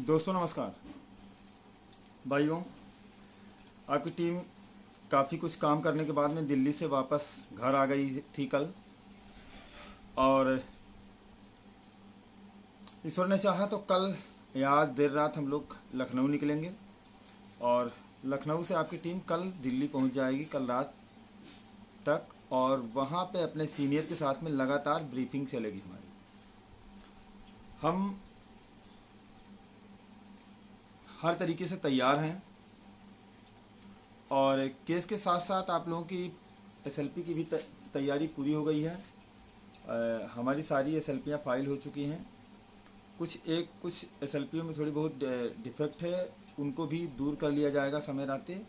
दोस्तों नमस्कार। भाइयों, आपकी टीम काफ़ी कुछ काम करने के बाद में दिल्ली से वापस घर आ गई थी कल, और ईश्वर ने चाहा तो कल या आज देर रात हम लोग लखनऊ निकलेंगे और लखनऊ से आपकी टीम कल दिल्ली पहुंच जाएगी कल रात तक, और वहां पे अपने सीनियर के साथ में लगातार ब्रीफिंग चलेगी हमारी। हम हर तरीके से तैयार हैं और केस के साथ साथ आप लोगों की एसएलपी की भी तैयारी पूरी हो गई है। हमारी सारी एसएलपियाँ फाइल हो चुकी हैं। कुछ एसएलपियों में थोड़ी बहुत डिफेक्ट है, उनको भी दूर कर लिया जाएगा समय रहते,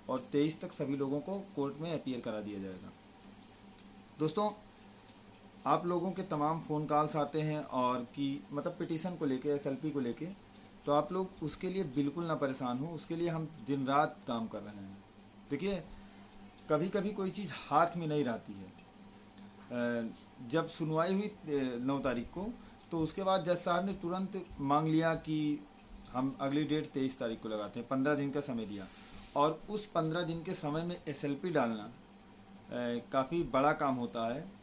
और 23 तक सभी लोगों को कोर्ट में अपीयर करा दिया जाएगा। दोस्तों, आप लोगों के तमाम फ़ोन कॉल्स आते हैं और कि मतलब पिटीशन को लेके, एसएलपी को लेके, तो आप लोग उसके लिए बिल्कुल ना परेशान हो। उसके लिए हम दिन रात काम कर रहे हैं। देखिए, कभी कभी कोई चीज़ हाथ में नहीं रहती है। जब सुनवाई हुई 9 तारीख को, तो उसके बाद जज साहब ने तुरंत मांग लिया कि हम अगली डेट 23 तारीख को लगाते हैं। 15 दिन का समय दिया, और उस 15 दिन के समय में एसएलपी डालना काफ़ी बड़ा काम होता है।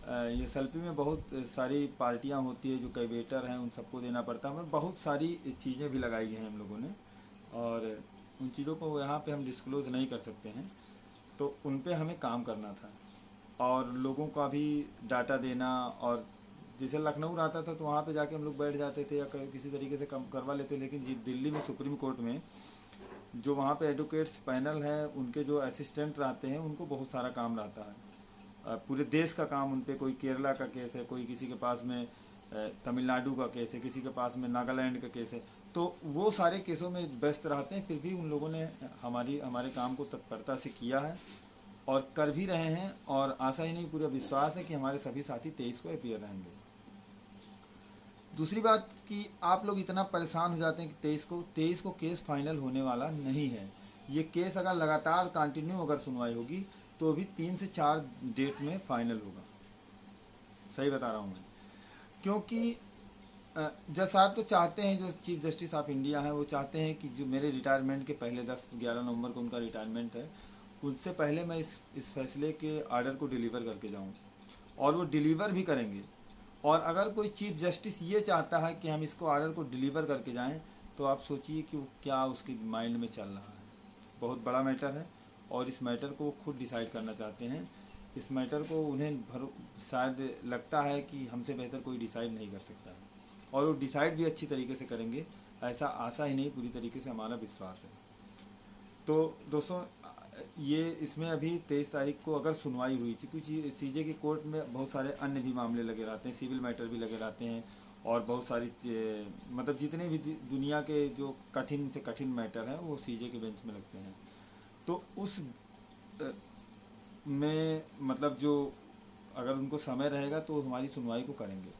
ये एसएलपी में बहुत सारी पार्टियां होती है, जो कैवेटर हैं उन सबको देना पड़ता है। हमें बहुत सारी चीज़ें भी लगाई हैं हम लोगों ने, और उन चीज़ों को यहाँ पे हम डिस्क्लोज़ नहीं कर सकते हैं, तो उन पे हमें काम करना था। और लोगों का भी डाटा देना, और जैसे लखनऊ रहता था तो वहाँ पे जाके हम लोग बैठ जाते थे या किसी तरीके से कम करवा लेते। लेकिन दिल्ली में सुप्रीम कोर्ट में जो वहाँ पे एडवोकेट्स पैनल है, उनके जो असिस्टेंट रहते हैं, उनको बहुत सारा काम रहता है। पूरे देश का काम उन पे, कोई केरला का केस है, कोई किसी के पास में तमिलनाडु का केस है, किसी के पास में नागालैंड का केस है, तो वो सारे केसों में व्यस्त रहते हैं। फिर भी उन लोगों ने हमारे काम को तत्परता से किया है और कर भी रहे हैं, और आशा ही नहीं पूरा विश्वास है कि हमारे सभी साथी 23 को अपीयर रहेंगे। दूसरी बात कि आप लोग इतना परेशान हो जाते हैं कि 23 को केस फाइनल होने वाला नहीं है। ये केस अगर लगातार कंटिन्यू अगर सुनवाई होगी तो भी 3 से 4 डेट में फाइनल होगा। सही बता रहा हूँ मैं, क्योंकि जज साहब तो चाहते हैं, जो चीफ जस्टिस ऑफ इंडिया हैं, वो चाहते हैं कि जो मेरे रिटायरमेंट के पहले 10-11 नवंबर को उनका रिटायरमेंट है, उससे पहले मैं इस फैसले के आर्डर को डिलीवर करके जाऊं, और वो डिलीवर भी करेंगे। और अगर कोई चीफ जस्टिस ये चाहता है कि हम इसको आर्डर को डिलीवर करके जाएं, तो आप सोचिए कि वो क्या उसके माइंड में चल रहा है। बहुत बड़ा मैटर है, और इस मैटर को वो खुद डिसाइड करना चाहते हैं। इस मैटर को उन्हें शायद लगता है कि हमसे बेहतर कोई डिसाइड नहीं कर सकता है, और वो डिसाइड भी अच्छी तरीके से करेंगे, ऐसा आशा ही नहीं पूरी तरीके से हमारा विश्वास है। तो दोस्तों, ये इसमें अभी 23 तारीख को अगर सुनवाई हुई, क्योंकि सीजे की कोर्ट में बहुत सारे अन्य भी मामले लगे रहते हैं, सिविल मैटर भी लगे रहते हैं, और बहुत सारी मतलब जितने भी दुनिया के जो कठिन से कठिन मैटर हैं वो सीजे के बेंच में लगते हैं। तो उस में मतलब जो अगर उनको समय रहेगा तो हमारी सुनवाई को करेंगे।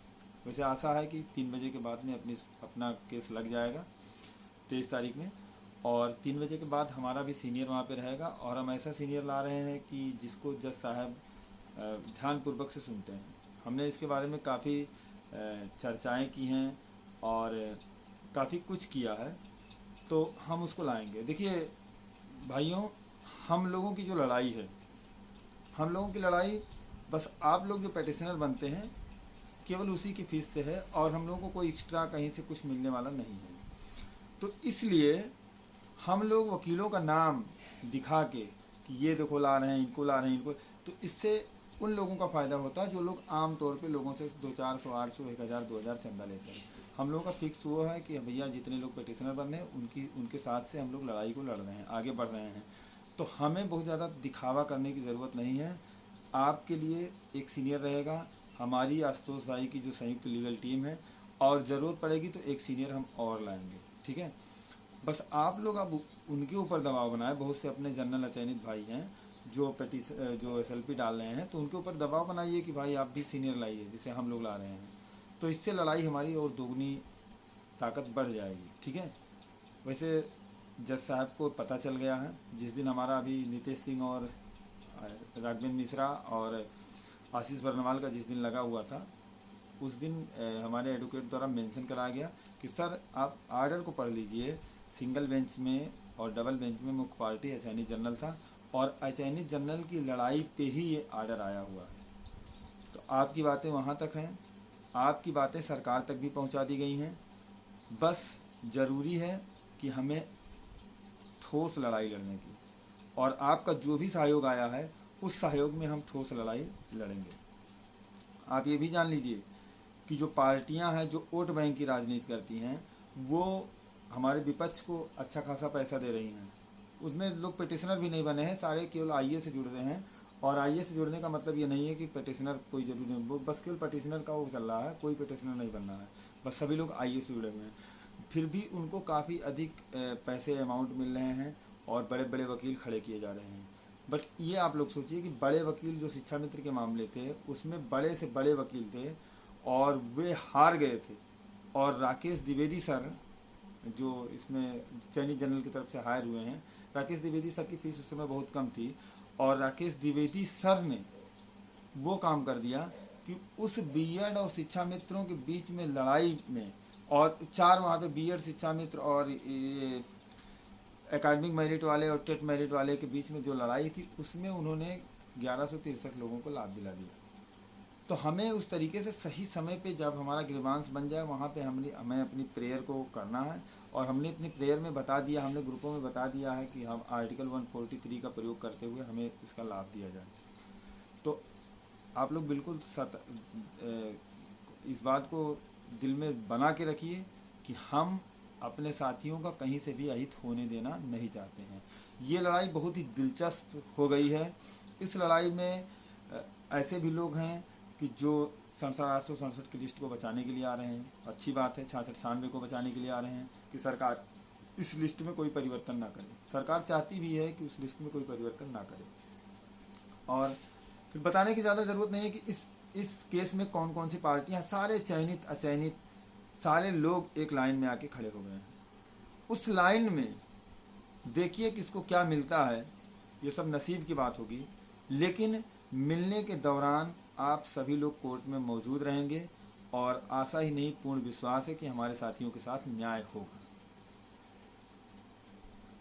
वैसे आशा है कि 3 बजे के बाद में अपना केस लग जाएगा 23 तारीख में, और 3 बजे के बाद हमारा भी सीनियर वहाँ पे रहेगा। और हम ऐसा सीनियर ला रहे हैं कि जिसको जज साहब ध्यानपूर्वक से सुनते हैं। हमने इसके बारे में काफ़ी चर्चाएं की हैं और काफ़ी कुछ किया है, तो हम उसको लाएंगे। देखिए भाइयों, हम लोगों की जो लड़ाई है, हम लोगों की लड़ाई बस आप लोग जो पेटिशनर बनते हैं केवल उसी की फीस से है, और हम लोगों को कोई एक्स्ट्रा कहीं से कुछ मिलने वाला नहीं है। तो इसलिए हम लोग वकीलों का नाम दिखा के कि ये देखो ला रहे हैं, इनको ला रहे हैं, इनको, तो इससे उन लोगों का फ़ायदा होता है जो लोग आम तौर पे लोगों से 200-400, 800, 1000, 2000 चंदा लेते हैं। हम लोगों का फिक्स वो है कि भैया जितने लोग पटिशनर बन रहे हैं उनके साथ से हम लोग लड़ाई को लड़ रहे हैं, आगे बढ़ रहे हैं। तो हमें बहुत ज़्यादा दिखावा करने की ज़रूरत नहीं है। आपके लिए एक सीनियर रहेगा, हमारी आशुतोष भाई की जो संयुक्त लीगल टीम है, और ज़रूरत पड़ेगी तो एक सीनियर हम और लाएंगे। ठीक है, बस आप लोग अब उनके ऊपर दबाव बनाए। बहुत से अपने जनरल अचयनित भाई हैं जो एसएलपी डाल रहे हैं, तो उनके ऊपर दबाव बनाइए कि भाई आप भी सीनियर लाइए, जिसे हम लोग ला रहे हैं। तो इससे लड़ाई हमारी और दोगुनी ताकत बढ़ जाएगी। ठीक है, वैसे जज साहब को पता चल गया है। जिस दिन हमारा अभी नितेश सिंह और राघवेंद्र मिश्रा और आशीष बर्नवाल का जिस दिन लगा हुआ था, उस दिन हमारे एडवोकेट द्वारा मेंशन कराया गया कि सर आप आर्डर को पढ़ लीजिए, सिंगल बेंच में और डबल बेंच में मुख्य पार्टी अटॉर्नी जनरल था और अटॉर्नी जनरल की लड़ाई पे ही ये आर्डर आया हुआ है। तो आपकी बातें वहाँ तक हैं, आपकी बातें सरकार तक भी पहुँचा दी गई हैं। बस ज़रूरी है कि हमें ठोस लड़ाई लड़ने की, और आपका जो भी सहयोग आया है उस सहयोग में हम ठोस लड़ाई लड़ेंगे। आप ये भी जान लीजिए कि जो पार्टियां हैं जो वोट बैंक की राजनीति करती हैं वो हमारे विपक्ष को अच्छा खासा पैसा दे रही हैं। उसमें लोग पिटिशनर भी नहीं बने हैं, सारे केवल आईए से जुड़ रहे हैं। और आईए से जुड़ने का मतलब ये नहीं है कि पिटिशनर कोई जरूरी नहीं, वो बस केवल पिटिशनर का वो चल रहा है, कोई पिटिशनर नहीं बनना है, बस सभी लोग आईए से जुड़े हुए हैं। फिर भी उनको काफ़ी अधिक पैसे अमाउंट मिल रहे हैं और बड़े बड़े वकील खड़े किए जा रहे हैं। बट ये आप लोग सोचिए कि बड़े वकील जो शिक्षा मित्र के मामले थे उसमें बड़े से बड़े वकील थे और वे हार गए थे। और राकेश द्विवेदी सर जो इसमें अटॉर्नी जनरल की तरफ से हायर हुए हैं, राकेश द्विवेदी सर की फीस उस समय बहुत कम थी और राकेश द्विवेदी सर ने वो काम कर दिया कि उस बीएड और शिक्षा मित्रों के बीच में लड़ाई में, और 4 वहाँ पे बीएड शिक्षा मित्र और ये एकेडमिक मेरिट वाले और टेट मेरिट वाले के बीच में जो लड़ाई थी उसमें उन्होंने 1163 लोगों को लाभ दिला दिया। तो हमें उस तरीके से सही समय पे जब हमारा ग्रीवांस बन जाए वहाँ पे हमें अपनी प्रेयर को करना है। और हमने अपनी प्रेयर में बता दिया, हमने ग्रुपों में बता दिया है कि हम आर्टिकल 143 का प्रयोग करते हुए हमें इसका लाभ दिया जाए। तो आप लोग बिल्कुल इस बात को दिल में बना के रखिए कि हम अपने साथियों का कहीं से भी अहित होने देना नहीं चाहते हैं। ये लड़ाई बहुत ही दिलचस्प हो गई है। इस लड़ाई में ऐसे भी लोग हैं कि जो 867 की लिस्ट को बचाने के लिए आ रहे हैं, अच्छी बात है। 66-96 को बचाने के लिए आ रहे हैं कि सरकार इस लिस्ट में कोई परिवर्तन ना करे। सरकार चाहती भी है कि उस लिस्ट में कोई परिवर्तन ना करे। और फिर बताने की ज़्यादा ज़रूरत नहीं है कि इस केस में कौन कौन सी पार्टियां, सारे चयनित अचयनित सारे लोग एक लाइन में आके खड़े हो गए हैं। उस लाइन में देखिए किसको क्या मिलता है, ये सब नसीब की बात होगी। लेकिन मिलने के दौरान आप सभी लोग कोर्ट में मौजूद रहेंगे और आशा ही नहीं पूर्ण विश्वास है कि हमारे साथियों के साथ न्याय होगा।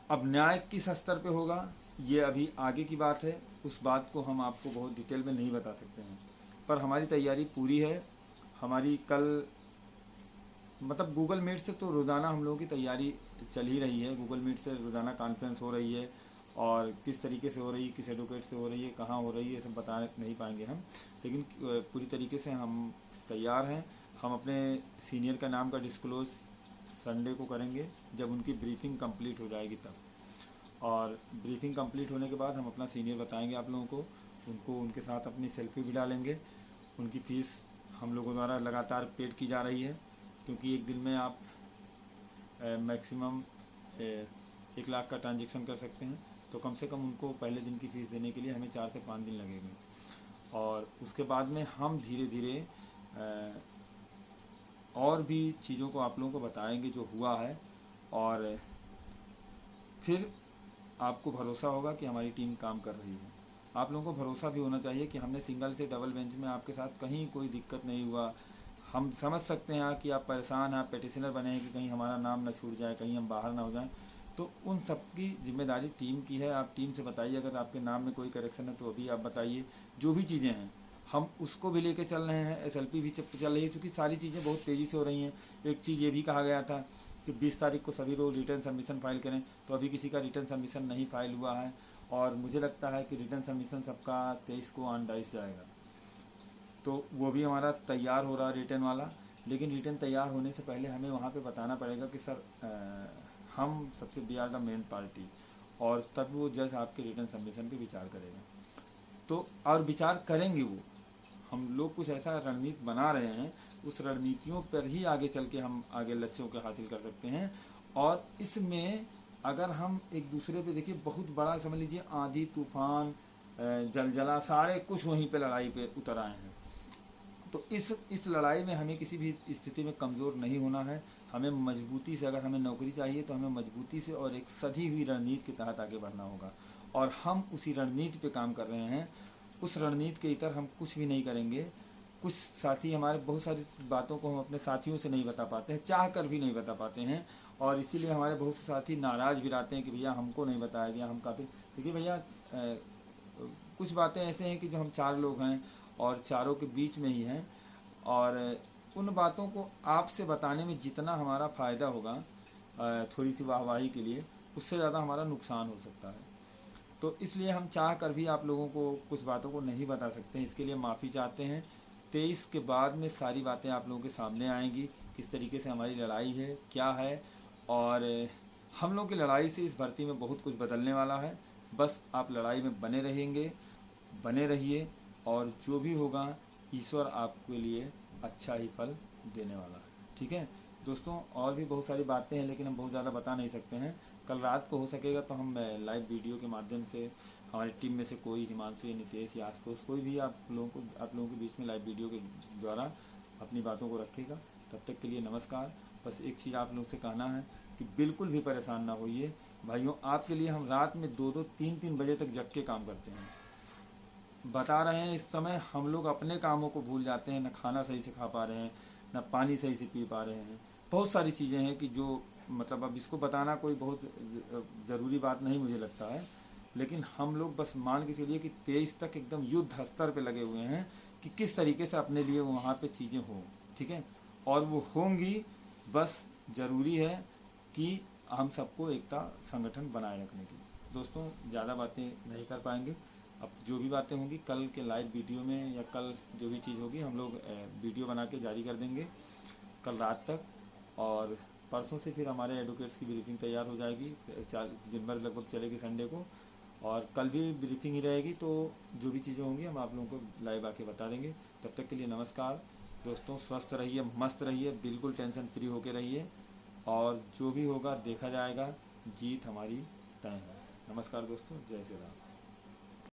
अब न्याय किस स्तर पे होगा ये अभी आगे की बात है, उस बात को हम आपको बहुत डिटेल में नहीं बता सकते हैं। पर हमारी तैयारी पूरी है। हमारी कल मतलब गूगल मीट से तो रोज़ाना हम लोगों की तैयारी चल ही रही है। गूगल मीट से रोज़ाना कॉन्फ्रेंस हो रही है और किस तरीके से हो रही है, किस एडवोकेट से हो रही है, कहाँ हो रही है, सब बता नहीं पाएंगे हम, लेकिन पूरी तरीके से हम तैयार हैं। हम अपने सीनियर का नाम का डिस्क्लोज संडे को करेंगे जब उनकी ब्रीफिंग कंप्लीट हो जाएगी तब। और ब्रीफिंग कंप्लीट होने के बाद हम अपना सीनियर बताएंगे आप लोगों को, उनको उनके साथ अपनी सेल्फी भी डालेंगे। उनकी फ़ीस हम लोगों द्वारा लगातार पेड की जा रही है क्योंकि एक दिन में आप मैक्सिमम 1 लाख का ट्रांजेक्शन कर सकते हैं। तो कम से कम उनको पहले दिन की फ़ीस देने के लिए हमें 4 से 5 दिन लगेंगे। और उसके बाद में हम धीरे धीरे और भी चीज़ों को आप लोगों को बताएंगे जो हुआ है। और फिर आपको भरोसा होगा कि हमारी टीम काम कर रही है। आप लोगों को भरोसा भी होना चाहिए कि हमने सिंगल से डबल बेंच में आपके साथ कहीं कोई दिक्कत नहीं हुआ। हम समझ सकते हैं कि आप परेशान हैं, आप पिटिशनर बने हैं कि कहीं हमारा नाम ना छूट जाए, कहीं हम बाहर ना हो जाएं। तो उन सब की जिम्मेदारी टीम की है। आप टीम से बताइए, अगर आपके नाम में कोई करेक्शन है तो अभी आप बताइए। जो भी चीज़ें हैं हम उसको भी लेके चल रहे हैं। SLP भी चल रही है क्योंकि सारी चीज़ें बहुत तेज़ी से हो रही हैं। एक चीज़ ये भी कहा गया था कि 20 तारीख को सभी लोग रिटर्न सबमिशन फाइल करें, तो अभी किसी का रिटर्न सबमिशन नहीं फाइल हुआ है। और मुझे लगता है कि रिटर्न सबमिशन सबका 23 को ऑन डाइस जाएगा। तो वो भी हमारा तैयार हो रहा है रिटर्न वाला। लेकिन रिटर्न तैयार होने से पहले हमें वहाँ पे बताना पड़ेगा कि सर हम सबसे we are the main party, और तब वो जज आपके रिटर्न सबमिशन पे विचार करेगा। तो और विचार करेंगे वो, हम लोग कुछ ऐसा रणनीति बना रहे हैं, उस रणनीतियों पर ही आगे चल के हम आगे लक्ष्यों को हासिल कर सकते हैं। और इसमें अगर हम एक दूसरे पे देखिए, बहुत बड़ा समझ लीजिए आंधी तूफान जलजला सारे कुछ वहीं पे लड़ाई पे उतर आए हैं। तो इस लड़ाई में हमें किसी भी स्थिति में कमज़ोर नहीं होना है। हमें मजबूती से, अगर हमें नौकरी चाहिए तो हमें मजबूती से और एक सधी हुई रणनीति के तहत आगे बढ़ना होगा। और हम उसी रणनीति पे काम कर रहे हैं। उस रणनीति के इतर हम कुछ भी नहीं करेंगे। कुछ साथी हमारे बहुत सारी बातों को हम अपने साथियों से नहीं बता पाते हैं, चाह कर भी नहीं बता पाते हैं, और इसीलिए हमारे बहुत से साथी नाराज़ भी रहते हैं कि भैया हमको नहीं बताया गया, हम काफ़ी, क्योंकि भैया कुछ बातें ऐसे हैं कि जो हम 4 लोग हैं और चारों के बीच में ही हैं, और उन बातों को आपसे बताने में जितना हमारा फ़ायदा होगा थोड़ी सी वाहवाही के लिए, उससे ज़्यादा हमारा नुकसान हो सकता है। तो इसलिए हम चाह कर भी आप लोगों को कुछ बातों को नहीं बता सकते हैं, इसके लिए माफ़ी चाहते हैं। 23 के बाद में सारी बातें आप लोगों के सामने आएंगी, किस तरीके से हमारी लड़ाई है, क्या है, और हम लोग की लड़ाई से इस भर्ती में बहुत कुछ बदलने वाला है। बस आप लड़ाई में बने रहेंगे, बने रहिए, और जो भी होगा ईश्वर आपके लिए अच्छा ही फल देने वाला है। ठीक है दोस्तों, और भी बहुत सारी बातें हैं लेकिन हम बहुत ज़्यादा बता नहीं सकते हैं। कल रात को हो सकेगा तो हम लाइव वीडियो के माध्यम से, हमारी टीम में से कोई, हिमांशु या नितेश या आशुतोष, कोई भी आप लोगों के बीच में लाइव वीडियो के द्वारा अपनी बातों को रखेगा। तब तक के लिए नमस्कार। बस एक चीज़ आप लोग से कहना है कि बिल्कुल भी परेशान ना होइए भाइयों, आपके लिए हम रात में 2-2, 3-3 बजे तक जग के काम करते हैं। बता रहे हैं, इस समय हम लोग अपने कामों को भूल जाते हैं, न खाना सही से खा पा रहे हैं, न पानी सही से पी पा रहे हैं। बहुत सारी चीज़ें हैं कि जो मतलब अब इसको बताना कोई बहुत ज़रूरी बात नहीं मुझे लगता है, लेकिन हम लोग बस मान के चलिए कि 23 तक एकदम युद्ध स्तर पे लगे हुए हैं कि किस तरीके से अपने लिए वहाँ पे चीज़ें हों। ठीक है, और वो होंगी, बस ज़रूरी है कि हम सबको एकता संगठन बनाए रखने की। दोस्तों ज़्यादा बातें नहीं कर पाएंगे, अब जो भी बातें होंगी कल के लाइव वीडियो में, या कल जो भी चीज़ होगी हम लोग वीडियो बना के जारी कर देंगे कल रात तक। और परसों से फिर हमारे एडवोकेट्स की ब्रीफिंग तैयार हो जाएगी, दिन भर लगभग चलेगी संडे को, और कल भी ब्रीफिंग ही रहेगी। तो जो भी चीज़ें होंगी हम आप लोगों को लाइव आके बता देंगे। तब तक के लिए नमस्कार दोस्तों, स्वस्थ रहिए, मस्त रहिए, बिल्कुल टेंशन फ्री होके रहिए, और जो भी होगा देखा जाएगा, जीत हमारी तय है। नमस्कार दोस्तों, जय श्री राम।